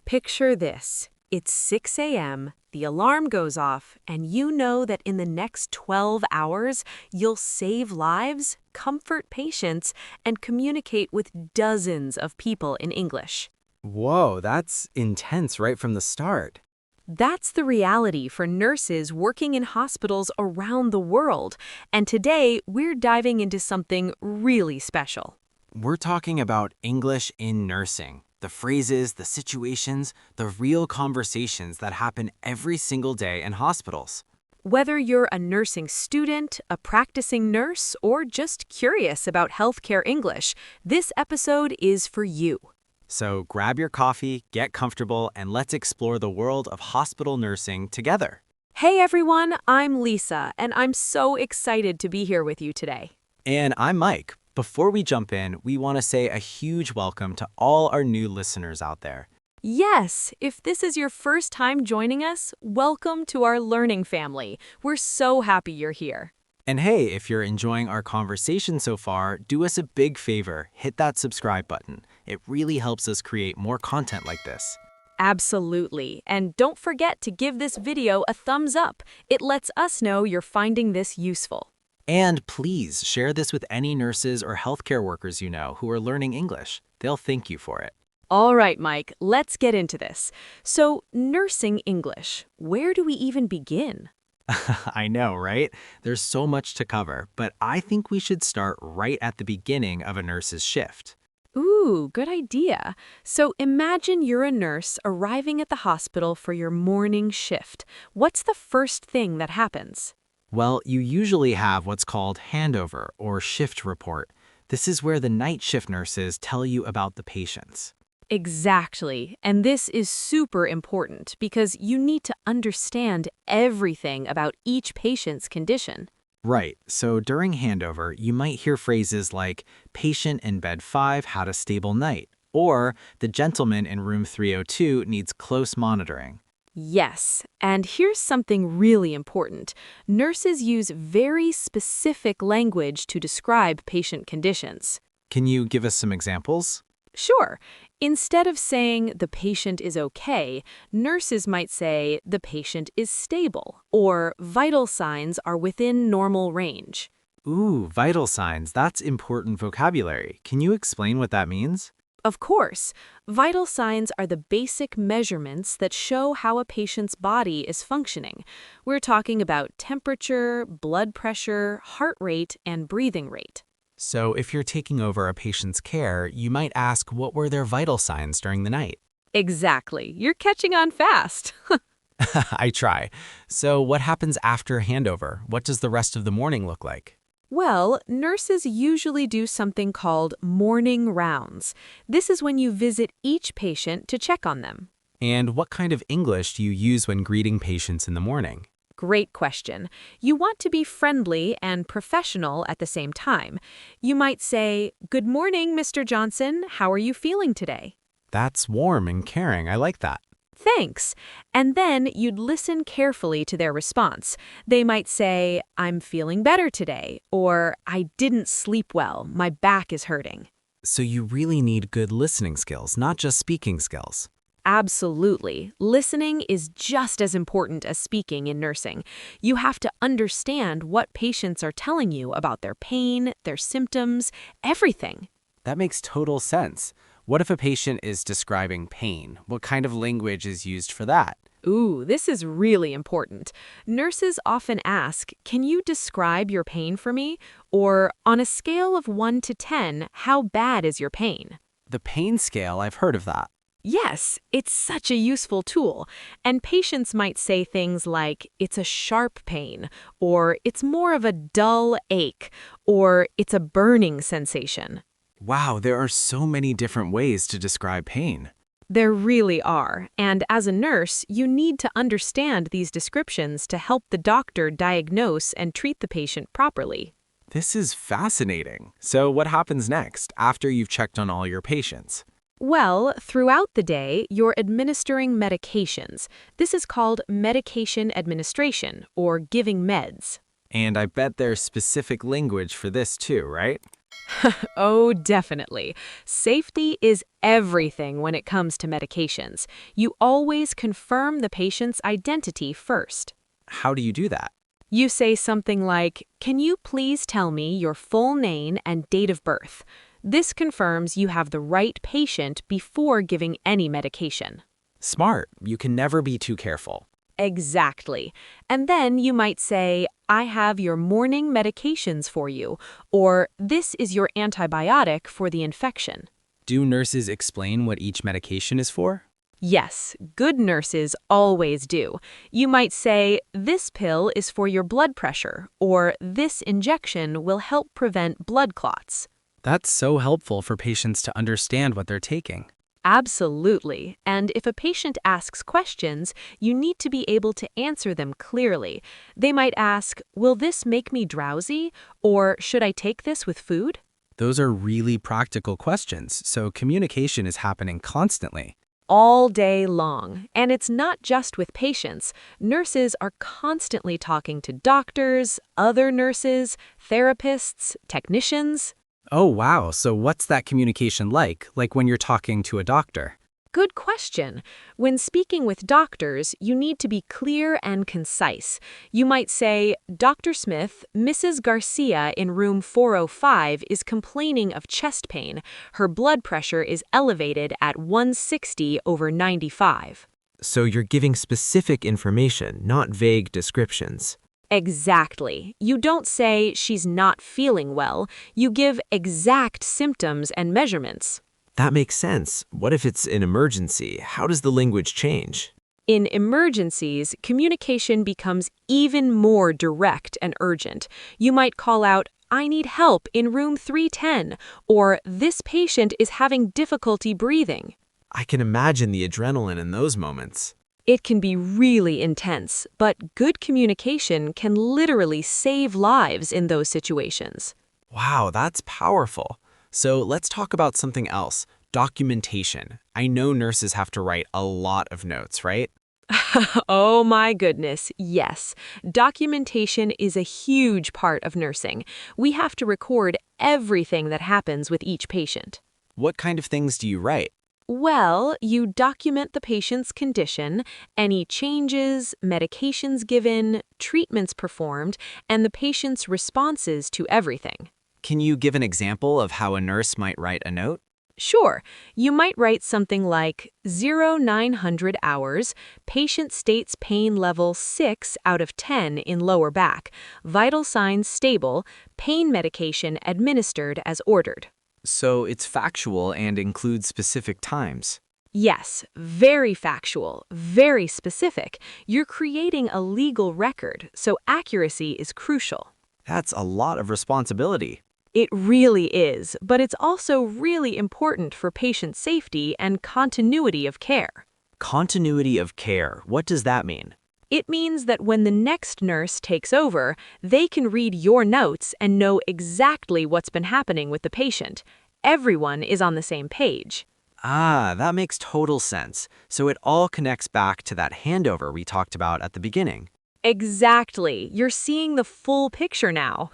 Picture this. It's 6 a.m., the alarm goes off, and you know that in the next 12 hours, you'll save lives, comfort patients, and communicate with dozens of people in English. Whoa, that's intense right from the start. That's the reality for nurses working in hospitals around the world, and today we're diving into something really special. We're talking about English in nursing. The phrases, the situations, the real conversations that happen every single day in hospitals. Whether you're a nursing student, a practicing nurse, or just curious about healthcare English, this episode is for you. So grab your coffee, get comfortable, and let's explore the world of hospital nursing together. Hey everyone, I'm Lisa, and I'm so excited to be here with you today. And I'm Mike. Before we jump in, we want to say a huge welcome to all our new listeners out there. Yes, if this is your first time joining us, welcome to our learning family. We're so happy you're here. And hey, if you're enjoying our conversation so far, do us a big favor, hit that subscribe button. It really helps us create more content like this. Absolutely. And don't forget to give this video a thumbs up. It lets us know you're finding this useful. And please share this with any nurses or healthcare workers you know who are learning English. They'll thank you for it. All right, Mike, let's get into this. So, nursing English, where do we even begin? I know, right? There's so much to cover, but I think we should start right at the beginning of a nurse's shift. Ooh, good idea. So imagine you're a nurse arriving at the hospital for your morning shift. What's the first thing that happens? Well, you usually have what's called handover or shift report. This is where the night shift nurses tell you about the patients. Exactly. And this is super important because you need to understand everything about each patient's condition. Right, so during handover, you might hear phrases like, patient in bed 5 had a stable night, or the gentleman in room 302 needs close monitoring. Yes, and here's something really important. Nurses use very specific language to describe patient conditions. Can you give us some examples? Sure. Instead of saying the patient is okay, nurses might say the patient is stable or vital signs are within normal range. Ooh, vital signs. That's important vocabulary. Can you explain what that means? Of course, vital signs are the basic measurements that show how a patient's body is functioning. We're talking about temperature, blood pressure, heart rate, and breathing rate. So if you're taking over a patient's care, you might ask what were their vital signs during the night? Exactly. You're catching on fast. I try. So what happens after handover? What does the rest of the morning look like? Well, nurses usually do something called morning rounds. This is when you visit each patient to check on them. And what kind of English do you use when greeting patients in the morning? Great question. You want to be friendly and professional at the same time. You might say, "Good morning, Mr. Johnson. How are you feeling today?" That's warm and caring. I like that. Thanks. And then you'd listen carefully to their response. They might say, "I'm feeling better today," or "I didn't sleep well. My back is hurting." So you really need good listening skills, not just speaking skills. Absolutely. Listening is just as important as speaking in nursing. You have to understand what patients are telling you about their pain, their symptoms, everything. That makes total sense. What if a patient is describing pain? What kind of language is used for that? Ooh, this is really important. Nurses often ask, "Can you describe your pain for me?" Or, "On a scale of 1 to 10, how bad is your pain?" The pain scale, I've heard of that. Yes, it's such a useful tool. And patients might say things like, "It's a sharp pain," or "It's more of a dull ache," or "It's a burning sensation." Wow, there are so many different ways to describe pain. There really are, and as a nurse, you need to understand these descriptions to help the doctor diagnose and treat the patient properly. This is fascinating. So what happens next after you've checked on all your patients? Well, throughout the day, you're administering medications. This is called medication administration, or giving meds. And I bet there's specific language for this too, right? Oh, definitely. Safety is everything when it comes to medications. You always confirm the patient's identity first. How do you do that? You say something like, "Can you please tell me your full name and date of birth?" This confirms you have the right patient before giving any medication. Smart. You can never be too careful. Exactly. And then you might say, "I have your morning medications for you," or "This is your antibiotic for the infection." Do nurses explain what each medication is for? Yes, good nurses always do. You might say, "This pill is for your blood pressure," or "This injection will help prevent blood clots." That's so helpful for patients to understand what they're taking. Absolutely. And if a patient asks questions, you need to be able to answer them clearly. They might ask, "Will this make me drowsy?" Or "Should I take this with food?" Those are really practical questions, so communication is happening constantly. All day long. And it's not just with patients. Nurses are constantly talking to doctors, other nurses, therapists, technicians. Oh, wow. So what's that communication like when you're talking to a doctor? Good question. When speaking with doctors, you need to be clear and concise. You might say, "Dr. Smith, Mrs. Garcia in room 405 is complaining of chest pain. Her blood pressure is elevated at 160/95." So you're giving specific information, not vague descriptions. Exactly. You don't say she's not feeling well. You give exact symptoms and measurements. That makes sense. What if it's an emergency? How does the language change? In emergencies, communication becomes even more direct and urgent. You might call out, "I need help in room 310," or "This patient is having difficulty breathing." I can imagine the adrenaline in those moments. It can be really intense, but good communication can literally save lives in those situations. Wow, that's powerful. So let's talk about something else. Documentation. I know nurses have to write a lot of notes, right? Oh my goodness, yes. Documentation is a huge part of nursing. We have to record everything that happens with each patient. What kind of things do you write? Well, you document the patient's condition, any changes, medications given, treatments performed, and the patient's responses to everything. Can you give an example of how a nurse might write a note? Sure, you might write something like 0900 hours, patient states pain level 6 out of 10 in lower back, vital signs stable, pain medication administered as ordered. So it's factual and includes specific times. Yes, very factual, very specific. You're creating a legal record, so accuracy is crucial. That's a lot of responsibility. It really is, but it's also really important for patient safety and continuity of care. Continuity of care. What does that mean? It means that when the next nurse takes over, they can read your notes and know exactly what's been happening with the patient. Everyone is on the same page. Ah, that makes total sense. So it all connects back to that handover we talked about at the beginning. Exactly. You're seeing the full picture now.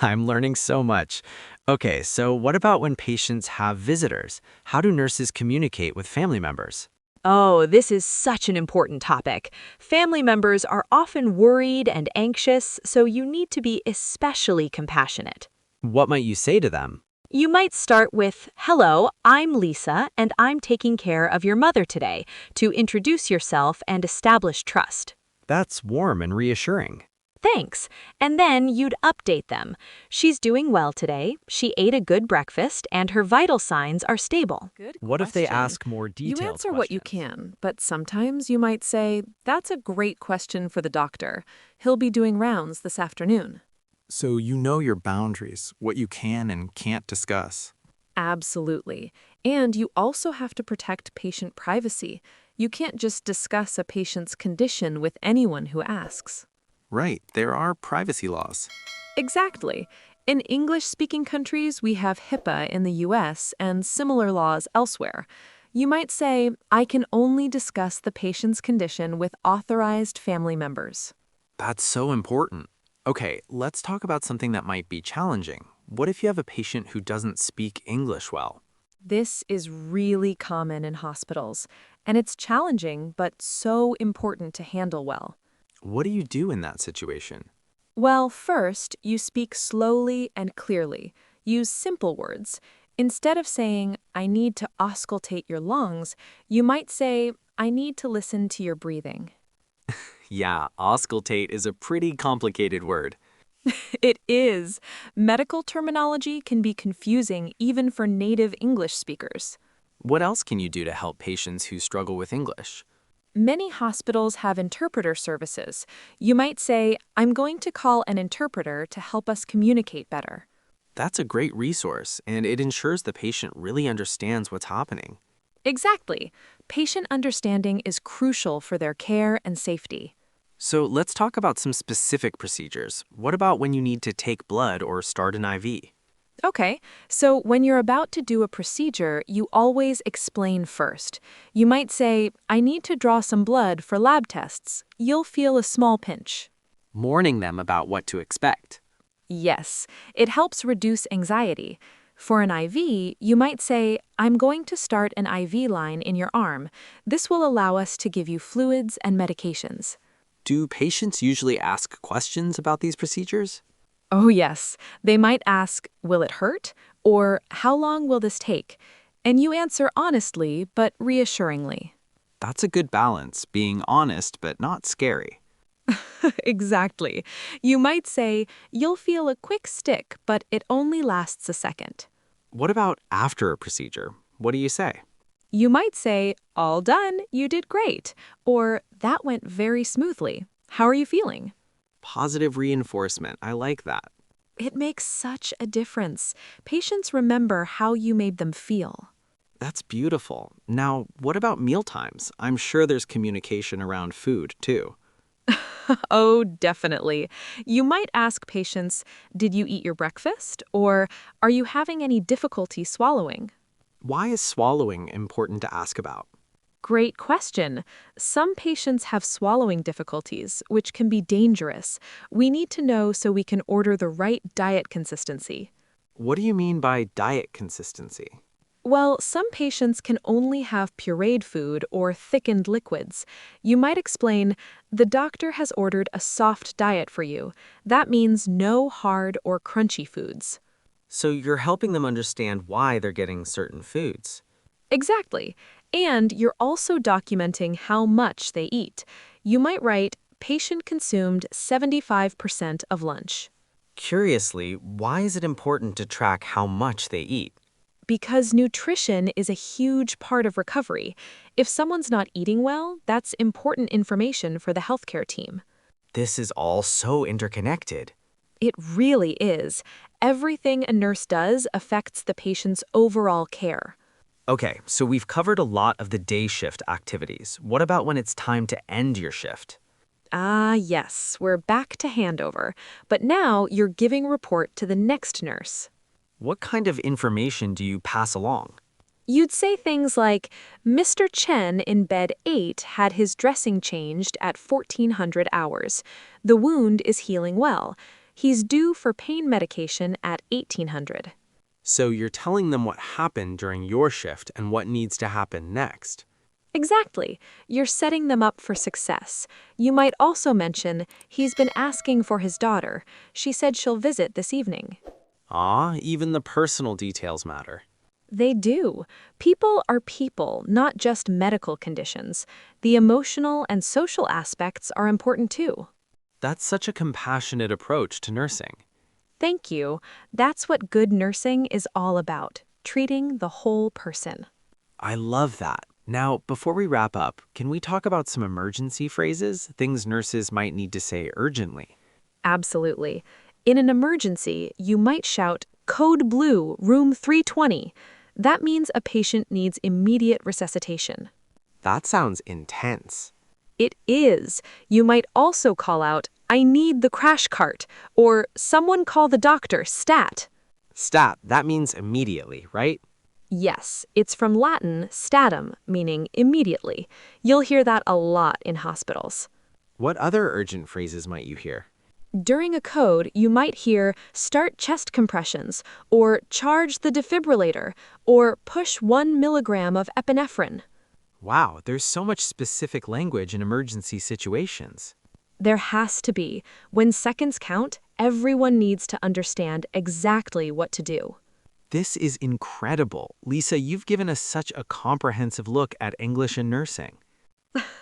I'm learning so much. Okay, so what about when patients have visitors? How do nurses communicate with family members? Oh, this is such an important topic. Family members are often worried and anxious, so you need to be especially compassionate. What might you say to them? You might start with, "Hello, I'm Lisa, and I'm taking care of your mother today," to introduce yourself and establish trust. That's warm and reassuring. Thanks. And then you'd update them. "She's doing well today. She ate a good breakfast, and her vital signs are stable." Good What if they question. ask more detailed You answer what you questions? can, but sometimes you might say, "That's a great question for the doctor. He'll be doing rounds this afternoon." So you know your boundaries, what you can and can't discuss. Absolutely. And you also have to protect patient privacy. You can't just discuss a patient's condition with anyone who asks. Right, there are privacy laws. Exactly. In English-speaking countries, we have HIPAA in the US and similar laws elsewhere. You might say, "I can only discuss the patient's condition with authorized family members." That's so important. Okay, let's talk about something that might be challenging. What if you have a patient who doesn't speak English well? This is really common in hospitals, and it's challenging but so important to handle well. What do you do in that situation? Well, first, you speak slowly and clearly. Use simple words. Instead of saying, I need to auscultate your lungs, you might say, I need to listen to your breathing. Yeah, auscultate is a pretty complicated word. It is. Medical terminology can be confusing even for native English speakers. What else can you do to help patients who struggle with English? Many hospitals have interpreter services. You might say, I'm going to call an interpreter to help us communicate better. That's a great resource, and it ensures the patient really understands what's happening. Exactly. Patient understanding is crucial for their care and safety. So let's talk about some specific procedures. What about when you need to take blood or start an IV? Okay, so when you're about to do a procedure, you always explain first. You might say, I need to draw some blood for lab tests. You'll feel a small pinch. Warning them about what to expect. Yes, it helps reduce anxiety. For an IV, you might say, I'm going to start an IV line in your arm. This will allow us to give you fluids and medications. Do patients usually ask questions about these procedures? Oh, yes. They might ask, will it hurt? Or how long will this take? And you answer honestly, but reassuringly. That's a good balance, being honest but not scary. Exactly. You might say, you'll feel a quick stick, but it only lasts a second. What about after a procedure? What do you say? You might say, all done, you did great. Or that went very smoothly. How are you feeling? Positive reinforcement. I like that. It makes such a difference. Patients remember how you made them feel. That's beautiful. Now, what about mealtimes? I'm sure there's communication around food, too. Oh, definitely. You might ask patients, did you eat your breakfast? Or are you having any difficulty swallowing? Why is swallowing important to ask about? Great question. Some patients have swallowing difficulties, which can be dangerous. We need to know so we can order the right diet consistency. What do you mean by diet consistency? Well, some patients can only have pureed food or thickened liquids. You might explain, the doctor has ordered a soft diet for you. That means no hard or crunchy foods. So you're helping them understand why they're getting certain foods. Exactly. And you're also documenting how much they eat. You might write, patient consumed 75% of lunch. Curiously, why is it important to track how much they eat? Because nutrition is a huge part of recovery. If someone's not eating well, that's important information for the healthcare team. This is all so interconnected. It really is. Everything a nurse does affects the patient's overall care. Okay, so we've covered a lot of the day shift activities. What about when it's time to end your shift? Ah, yes, we're back to handover. But now you're giving report to the next nurse. What kind of information do you pass along? You'd say things like, Mr. Chen in bed 8 had his dressing changed at 1400 hours. The wound is healing well. He's due for pain medication at 1800. So you're telling them what happened during your shift and what needs to happen next. Exactly. You're setting them up for success. You might also mention, he's been asking for his daughter. She said she'll visit this evening. Even the personal details matter. They do. People are people, not just medical conditions. The emotional and social aspects are important too. That's such a compassionate approach to nursing. Thank you. That's what good nursing is all about, treating the whole person. I love that. Now, before we wrap up, can we talk about some emergency phrases, things nurses might need to say urgently? Absolutely. In an emergency, you might shout, Code Blue, room 320. That means a patient needs immediate resuscitation. That sounds intense. It is. You might also call out, I need the crash cart, or someone call the doctor, stat. Stat, that means immediately, right? Yes, it's from Latin statum, meaning immediately. You'll hear that a lot in hospitals. What other urgent phrases might you hear? During a code, you might hear start chest compressions, or charge the defibrillator, or push 1 milligram of epinephrine. Wow, there's so much specific language in emergency situations. There has to be. When seconds count, everyone needs to understand exactly what to do. This is incredible. Lisa, you've given us such a comprehensive look at English and nursing.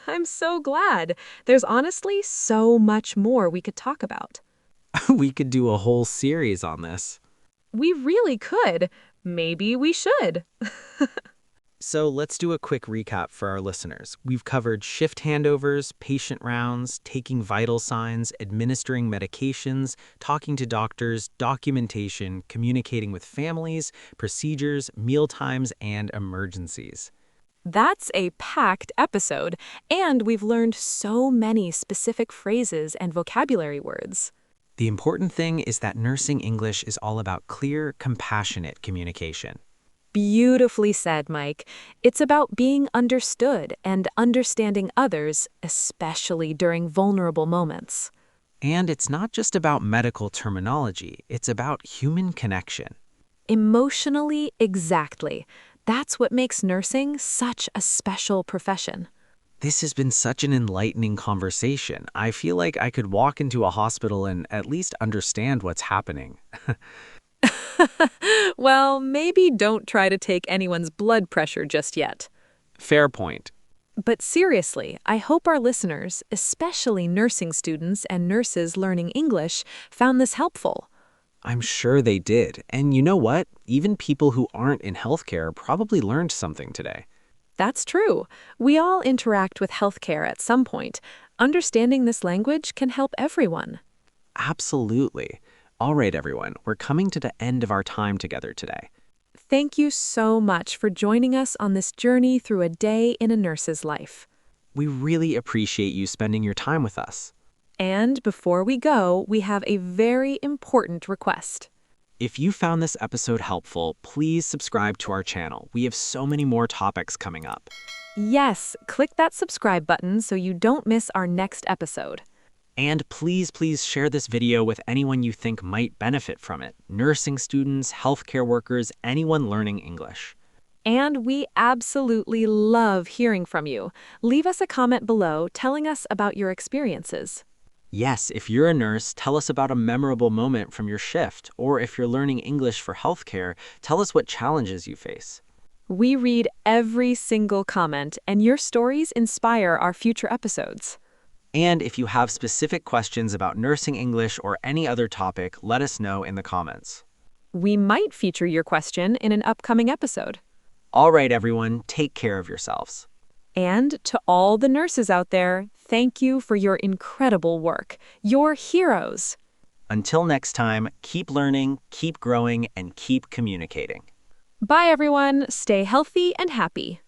I'm so glad. There's honestly so much more we could talk about. We could do a whole series on this. We really could. Maybe we should. So let's do a quick recap for our listeners. We've covered shift handovers, patient rounds, taking vital signs, administering medications, talking to doctors, documentation, communicating with families, procedures, meal times, and emergencies. That's a packed episode, and we've learned so many specific phrases and vocabulary words. The important thing is that nursing English is all about clear, compassionate communication. Beautifully said, Mike. It's about being understood and understanding others, especially during vulnerable moments. And it's not just about medical terminology, it's about human connection. Emotionally, exactly. That's what makes nursing such a special profession. This has been such an enlightening conversation. I feel like I could walk into a hospital and at least understand what's happening. Well, maybe don't try to take anyone's blood pressure just yet. Fair point. But seriously, I hope our listeners, especially nursing students and nurses learning English, found this helpful. I'm sure they did. And you know what? Even people who aren't in healthcare probably learned something today. That's true. We all interact with healthcare at some point. Understanding this language can help everyone. Absolutely. All right, everyone, we're coming to the end of our time together today. Thank you so much for joining us on this journey through a day in a nurse's life. We really appreciate you spending your time with us. And before we go, we have a very important request. If you found this episode helpful, please subscribe to our channel. We have so many more topics coming up. Yes, click that subscribe button so you don't miss our next episode. And please share this video with anyone you think might benefit from it. Nursing students, healthcare workers, anyone learning English. And we absolutely love hearing from you. Leave us a comment below telling us about your experiences. Yes, if you're a nurse, tell us about a memorable moment from your shift. Or if you're learning English for healthcare, tell us what challenges you face. We read every single comment, and your stories inspire our future episodes. And if you have specific questions about nursing English or any other topic, let us know in the comments. We might feature your question in an upcoming episode. All right, everyone, take care of yourselves. And to all the nurses out there, thank you for your incredible work. You're heroes. Until next time, keep learning, keep growing, and keep communicating. Bye, everyone. Stay healthy and happy.